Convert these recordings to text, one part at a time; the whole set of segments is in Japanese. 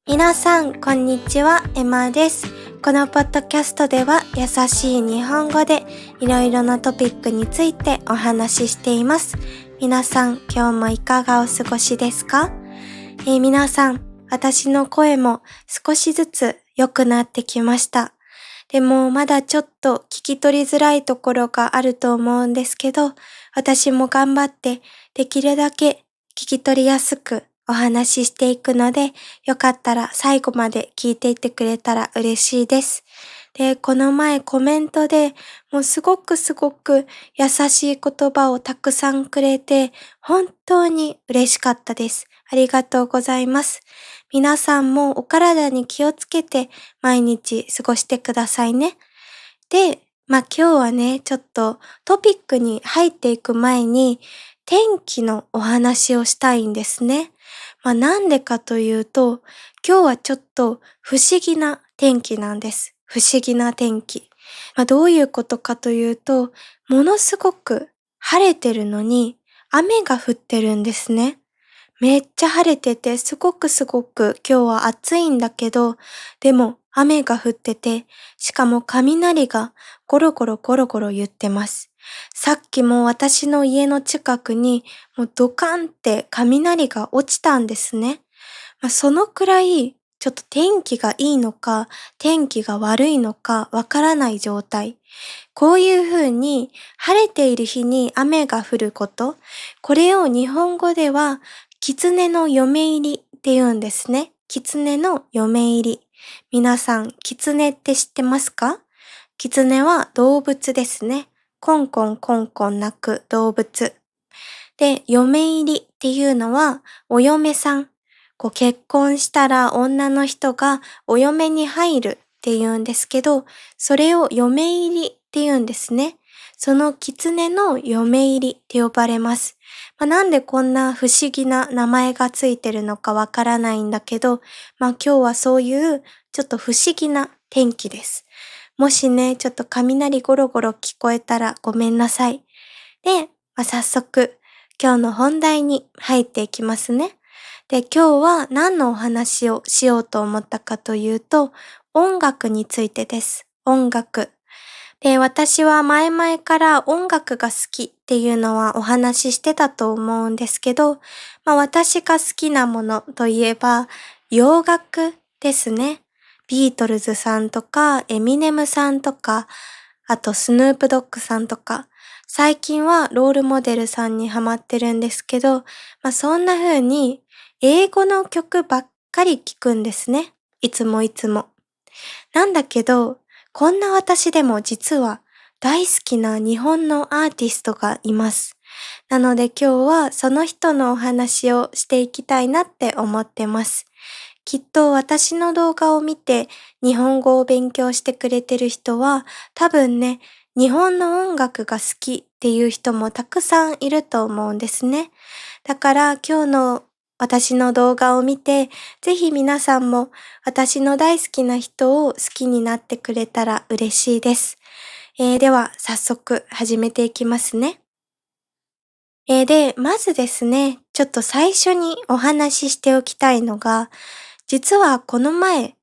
皆さん、こんにちは、エマです。このポッドキャストでは、優しい日本語でいろいろなトピックについてお話ししています。皆さん、今日もいかがお過ごしですか？皆さん、私の声も少しずつ良くなってきました。でも、まだちょっと聞き取りづらいところがあると思うんですけど、私も頑張ってできるだけ聞き取りやすくお話ししていくので、よかったら最後まで聞いていってくれたら嬉しいです。で、この前コメントでもうすごく優しい言葉をたくさんくれて、本当に嬉しかったです。ありがとうございます。皆さんもお体に気をつけて毎日過ごしてくださいね。で、今日はね、ちょっとトピックに入っていく前に天気のお話をしたいんですね。なんでかというと、今日はちょっと不思議な天気なんです。不思議な天気。どういうことかというと、ものすごく晴れてるのに雨が降ってるんですね。めっちゃ晴れてて、すごく今日は暑いんだけど、でも雨が降ってて、しかも雷がゴロゴロ言ってます。さっきも私の家の近くにもうドカンって雷が落ちたんですね。そのくらいちょっと天気がいいのか天気が悪いのかわからない状態。こういう風に晴れている日に雨が降ること、これを日本語では狐の嫁入りって言うんですね。狐の嫁入り。皆さん、狐って知ってますか？狐は動物ですね。コンコン鳴く動物。で、嫁入りっていうのはお嫁さん。結婚したら女の人がお嫁に入るって言うんですけど、それを嫁入りって言うんですね。その狐の嫁入りって呼ばれます。なんでこんな不思議な名前がついてるのかわからないんだけど、今日はそういうちょっと不思議な天気です。もしね、ちょっと雷ゴロゴロ聞こえたらごめんなさい。で、早速今日の本題に入っていきますね。で、今日は何のお話をしようと思ったかというと、音楽についてです。音楽。で、私は前々から音楽が好きっていうのはお話ししてたと思うんですけど、私が好きなものといえば洋楽ですね。ビートルズさんとかエミネムさんとか、あとスヌープドッグさんとか、最近はロールモデルさんにハマってるんですけど、そんな風に英語の曲ばっかり聴くんですね。いつも。なんだけど、こんな私でも実は大好きな日本のアーティストがいます。なので今日はその人のお話をしていきたいなって思ってます。きっと私の動画を見て日本語を勉強してくれてる人は多分ね、日本の音楽が好きっていう人もたくさんいると思うんですね。だから今日の私の動画を見て、ぜひ皆さんも私の大好きな人を好きになってくれたら嬉しいです。では早速始めていきますね。で、まずですね、ちょっと最初にお話ししておきたいのが、実はこの前、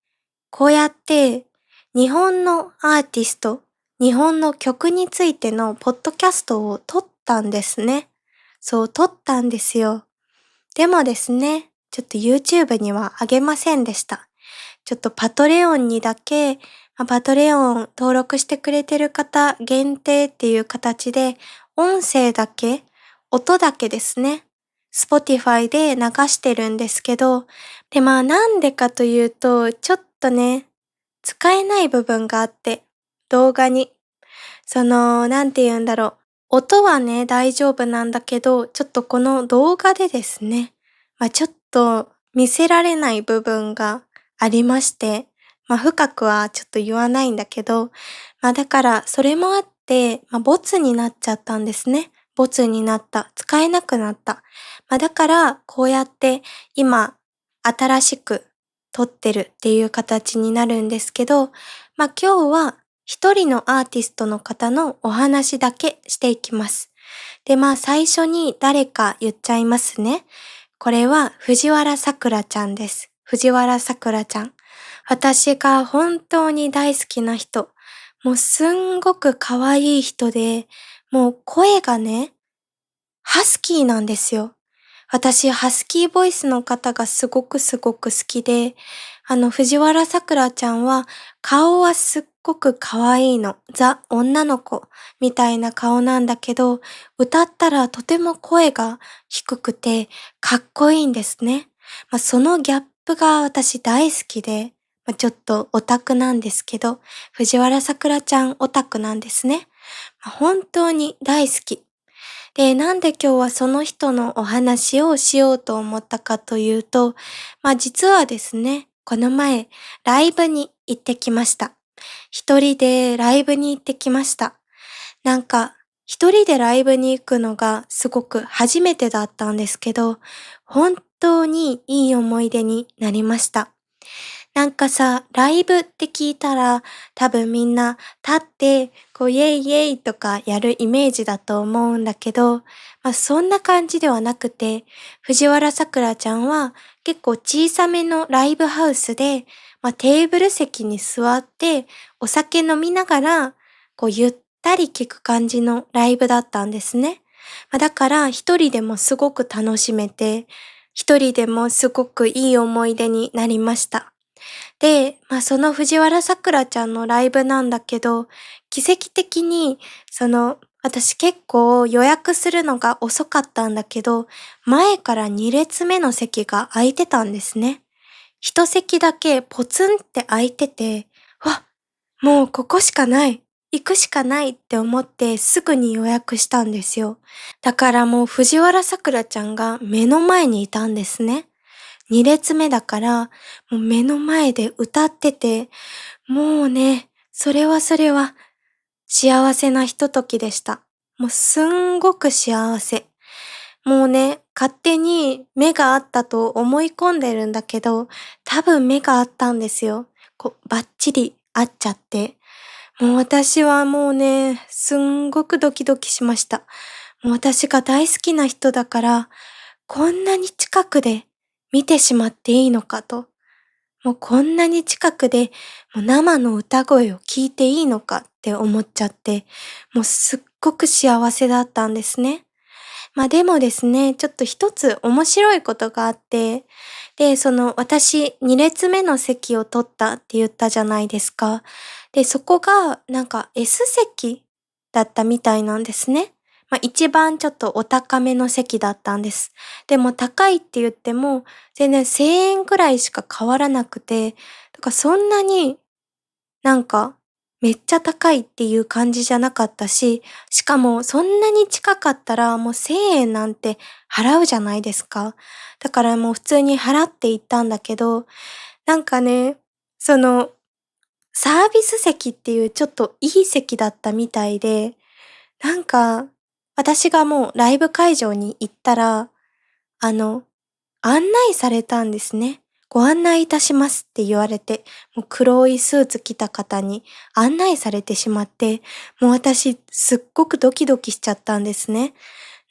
こうやって日本のアーティスト、日本の曲についてのポッドキャストを撮ったんですね。そう、撮ったんですよ。でもですね、ちょっと YouTube にはあげませんでした。ちょっとパトレオンにだけ、パトレオン登録してくれてる方限定っていう形で、音声だけ、音だけですね。Spotify で流してるんですけど、でなんでかというと、ちょっとね、使えない部分があって、動画に。なんて言うんだろう。音はね、大丈夫なんだけど、ちょっとこの動画でですね、ちょっと見せられない部分がありまして、深くはちょっと言わないんだけど、だからそれもあって、ボツになっちゃったんですね。ボツになった。使えなくなった。だからこうやって今新しく撮ってるっていう形になるんですけど、今日は一人のアーティストの方のお話だけしていきます。で、最初に誰か言っちゃいますね。これは藤原さくらちゃんです。藤原さくらちゃん。私が本当に大好きな人。もうすんごく可愛い人で、もう声がね、ハスキーなんですよ。私、ハスキーボイスの方がすごく好きで、藤原さくらちゃんは、顔はすっごく可愛いの。ザ・女の子みたいな顔なんだけど、歌ったらとても声が低くて、かっこいいんですね。そのギャップが私大好きで、ちょっとオタクなんですけど、藤原さくらちゃんオタクなんですね。本当に大好き。で、なんで今日はその人のお話をしようと思ったかというと、実はですね、この前、ライブに行ってきました。一人でライブに行ってきました。なんか、一人でライブに行くのがすごく初めてだったんですけど、本当にいい思い出になりました。なんかさ、ライブって聞いたら、多分みんな立って、イエイイエイとかやるイメージだと思うんだけど、そんな感じではなくて、藤原さくらちゃんは結構小さめのライブハウスで、テーブル席に座って、お酒飲みながら、ゆったり聞く感じのライブだったんですね。だから一人でもすごく楽しめて、一人でもすごくいい思い出になりました。で、その藤原さくらちゃんのライブなんだけど、奇跡的に、私結構予約するのが遅かったんだけど、前から2列目の席が空いてたんですね。一席だけポツンって空いてて、わ、もうここしかない。行くしかないって思ってすぐに予約したんですよ。だからもう藤原さくらちゃんが目の前にいたんですね。2列目だから、もう目の前で歌ってて、もうね、それは幸せなひとときでした。もうすんごく幸せ。もうね、勝手に目があったと思い込んでるんだけど、多分目があったんですよ。バッチリ合っちゃって。もう私はもうね、すんごくドキドキしました。もう私が大好きな人だから、こんなに近くで見てしまっていいのかと。もうこんなに近くでもう生の歌声を聞いていいのかって思っちゃって、もうすっごく幸せだったんですね。でもですね、ちょっと一つ面白いことがあって、で、私2列目の席を取ったって言ったじゃないですか。で、そこがなんか S 席だったみたいなんですね。一番ちょっとお高めの席だったんです。でも高いって言っても全然1000円くらいしか変わらなくて、だからそんなになんか、めっちゃ高いっていう感じじゃなかったし、しかもそんなに近かったらもう1000円なんて払うじゃないですか。だからもう普通に払って行ったんだけど、なんかね、その、サービス席っていうちょっといい席だったみたいで、なんか、私がもうライブ会場に行ったら、あの、案内されたんですね。ご案内いたしますって言われて、もう黒いスーツ着た方に案内されてしまって、もう私すっごくドキドキしちゃったんですね。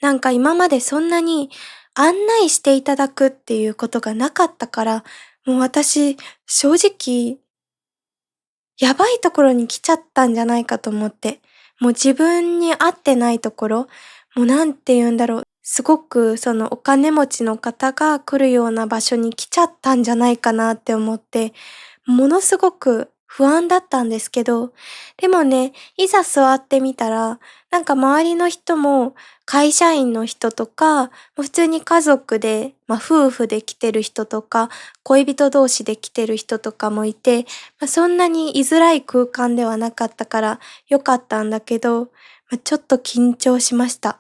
なんか今までそんなに案内していただくっていうことがなかったから、もう私正直やばいところに来ちゃったんじゃないかと思って、もう自分に合ってないところ、もうなんて言うんだろう、すごくそのお金持ちの方が来るような場所に来ちゃったんじゃないかなって思って、ものすごく不安だったんですけど、でもね、いざ座ってみたら、なんか周りの人も会社員の人とか、普通に家族で、夫婦で来てる人とか、恋人同士で来てる人とかもいて、そんなに居づらい空間ではなかったから良かったんだけど、ちょっと緊張しました。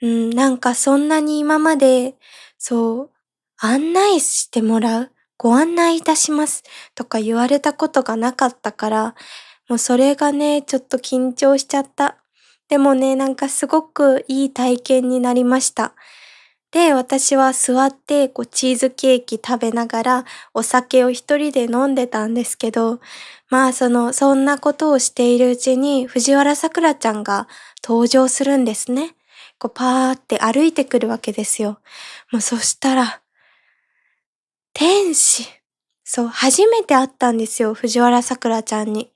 なんかそんなに今まで、そう、案内してもらう、ご案内いたしますとか言われたことがなかったから、もうそれがね、ちょっと緊張しちゃった。でもね、なんかすごくいい体験になりました。で、私は座って、チーズケーキ食べながら、お酒を一人で飲んでたんですけど、そんなことをしているうちに、藤原さくらちゃんが登場するんですね。パーって歩いてくるわけですよ。もうそしたら、天使。そう、初めて会ったんですよ、藤原さくらちゃんに。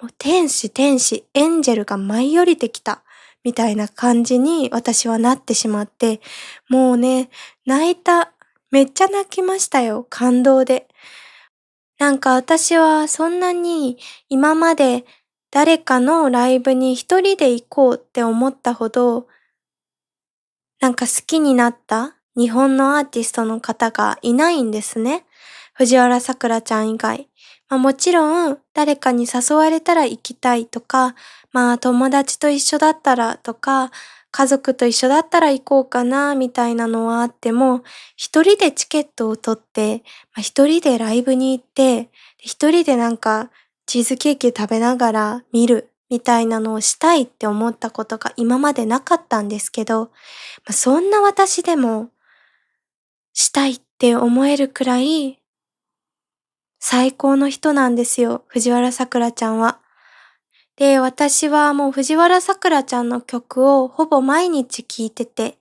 もう天使、天使、エンジェルが舞い降りてきた。みたいな感じに私はなってしまって、もうね、泣いた。めっちゃ泣きましたよ、感動で。なんか私はそんなに今まで誰かのライブに一人で行こうって思ったほど、なんか好きになった日本のアーティストの方がいないんですね。藤原さくらちゃん以外。もちろん誰かに誘われたら行きたいとか、友達と一緒だったらとか、家族と一緒だったら行こうかなみたいなのはあっても、一人でチケットを取って、一人でライブに行って、一人でなんかチーズケーキ食べながら見るみたいなのをしたいって思ったことが今までなかったんですけど、そんな私でもしたいって思えるくらい最高の人なんですよ、藤原さくらちゃんは。で、私はもう藤原さくらちゃんの曲をほぼ毎日聴いてて、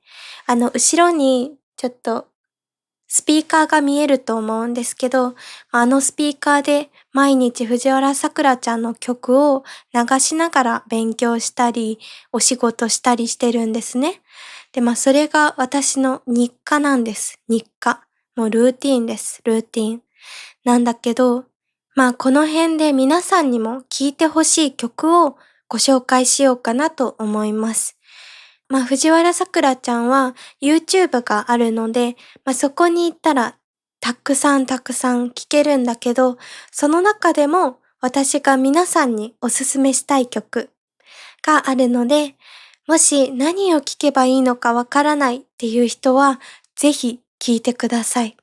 後ろにちょっとスピーカーが見えると思うんですけど、あのスピーカーで毎日藤原さくらちゃんの曲を流しながら勉強したり、お仕事したりしてるんですね。で、それが私の日課なんです。日課。もうルーティーンです。ルーティーン。なんだけど、この辺で皆さんにも聴いてほしい曲をご紹介しようかなと思います。藤原さくらちゃんは YouTube があるので、そこに行ったらたくさんたくさん聴けるんだけど、その中でも私が皆さんにおすすめしたい曲があるので、もし何を聴けばいいのかわからないっていう人は、ぜひ聴いてください。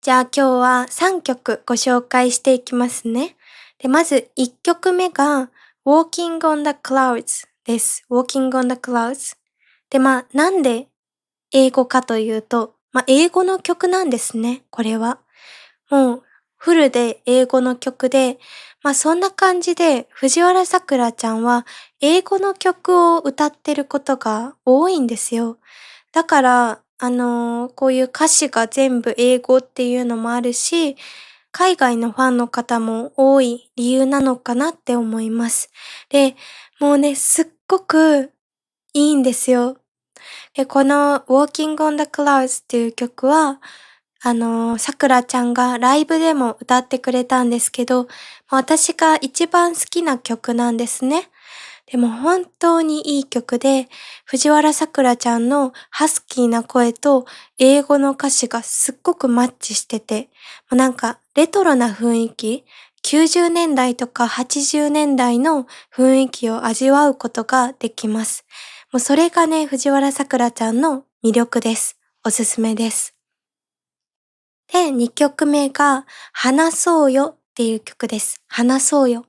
じゃあ今日は3曲ご紹介していきますね。で、まず1曲目が Walking on the Clouds です。Walking on the Clouds。で、なんで英語かというと、英語の曲なんですね、これは。もう、フルで英語の曲で、そんな感じで、藤原さくらちゃんは、英語の曲を歌ってることが多いんですよ。だから、こういう歌詞が全部英語っていうのもあるし、海外のファンの方も多い理由なのかなって思います。で、もうね、すっごくいいんですよ。で、この Walking on the Clouds っていう曲は、さくらちゃんがライブでも歌ってくれたんですけど、私が一番好きな曲なんですね。でも本当にいい曲で、藤原さくらちゃんのハスキーな声と英語の歌詞がすっごくマッチしてて、もうなんかレトロな雰囲気、90年代とか80年代の雰囲気を味わうことができます。もうそれがね、藤原さくらちゃんの魅力です。おすすめです。で、2曲目が、話そうよっていう曲です。話そうよ。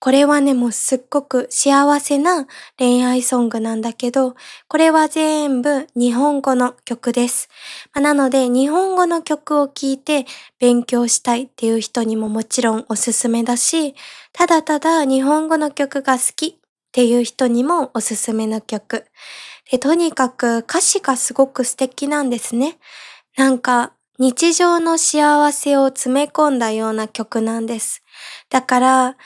これはね、もうすっごく幸せな恋愛ソングなんだけど、これは全部日本語の曲です。なので、日本語の曲を聴いて勉強したいっていう人にももちろんおすすめだし、ただただ日本語の曲が好きっていう人にもおすすめの曲。で、とにかく歌詞がすごく素敵なんですね。なんか、日常の幸せを詰め込んだような曲なんです。だから、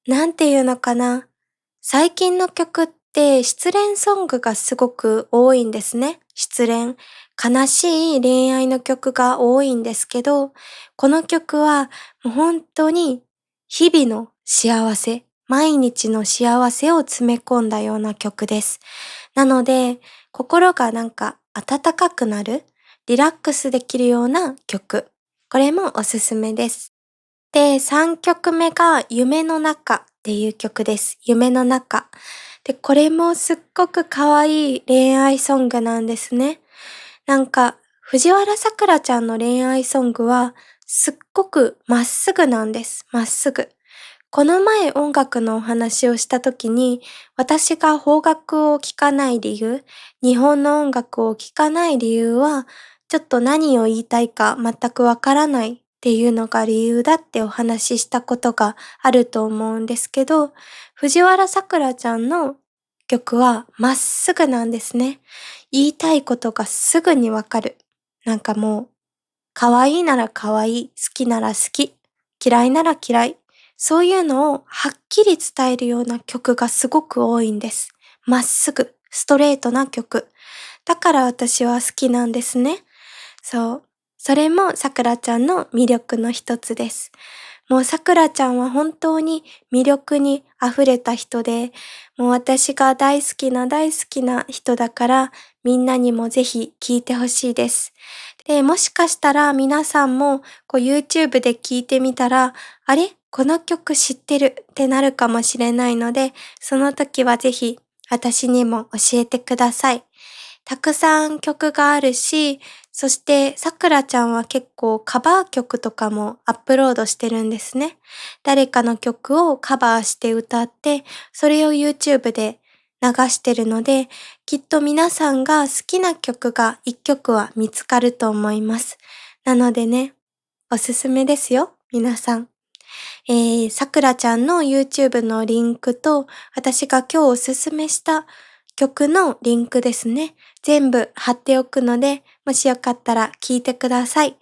なんていうのかな。最近の曲って失恋ソングがすごく多いんですね。失恋。悲しい恋愛の曲が多いんですけど、この曲はもう本当に日々の幸せ、毎日の幸せを詰め込んだような曲です。なので、心がなんか温かくなる、リラックスできるような曲。これもおすすめです。で、3曲目が夢の中っていう曲です。夢の中。で、これもすっごく可愛い恋愛ソングなんですね。なんか、藤原さくらちゃんの恋愛ソングはすっごくまっすぐなんです。まっすぐ。この前音楽のお話をした時に、私が邦楽を聴かない理由、日本の音楽を聴かない理由は、ちょっと何を言いたいか全くわからないっていうのが理由だってお話ししたことがあると思うんですけど、藤原さくらちゃんの曲はまっすぐなんですね。言いたいことがすぐにわかる。なんかもう可愛いなら可愛い、好きなら好き、嫌いなら嫌い。そういうのをはっきり伝えるような曲がすごく多いんです。まっすぐ、ストレートな曲。だから私は好きなんですね。そう。それもさくらちゃんの魅力の一つです。もうさくらちゃんは本当に魅力に溢れた人で、もう私が大好きな大好きな人だから、みんなにもぜひ聴いてほしいです。で、もしかしたら皆さんもYouTube で聴いてみたら、あれこの曲知ってるってなるかもしれないので、その時はぜひ私にも教えてください。たくさん曲があるし、そしてさくらちゃんは結構カバー曲とかもアップロードしてるんですね。誰かの曲をカバーして歌って、それを YouTube で流してるので、きっと皆さんが好きな曲が一曲は見つかると思います。なのでね、おすすめですよ、皆さん。さくらちゃんの YouTube のリンクと、私が今日おすすめした曲のリンクですね。全部貼っておくので、もしよかったら聞いてください。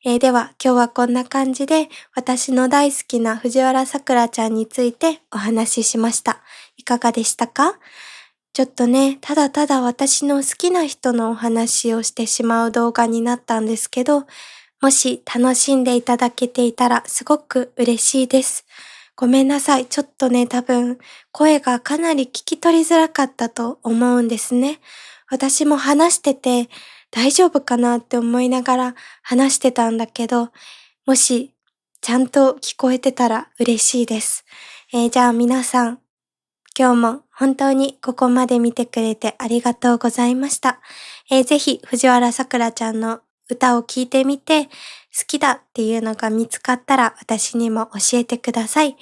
では今日はこんな感じで、私の大好きな藤原さくらちゃんについてお話ししました。いかがでしたか？ちょっとね、ただただ私の好きな人のお話をしてしまう動画になったんですけど、もし楽しんでいただけていたらすごく嬉しいです。ごめんなさい。ちょっとね、多分声がかなり聞き取りづらかったと思うんですね。私も話してて大丈夫かなって思いながら話してたんだけど、もしちゃんと聞こえてたら嬉しいです。じゃあ皆さん、今日も本当にここまで見てくれてありがとうございました。ぜひ藤原さくらちゃんの歌を聴いてみて、好きだっていうのが見つかったら私にも教えてください。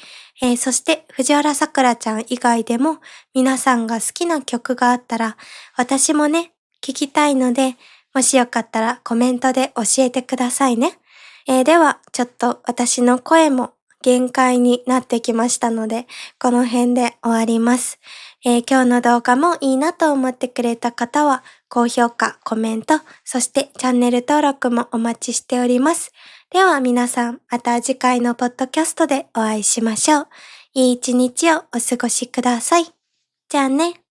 そして藤原さくらちゃん以外でも皆さんが好きな曲があったら私もね、聞きたいので、もしよかったらコメントで教えてくださいね。ではちょっと私の声も限界になってきましたので、この辺で終わります。今日の動画もいいなと思ってくれた方は、高評価、コメント、そしてチャンネル登録もお待ちしております。では皆さん、また次回のポッドキャストでお会いしましょう。いい一日をお過ごしください。じゃあね。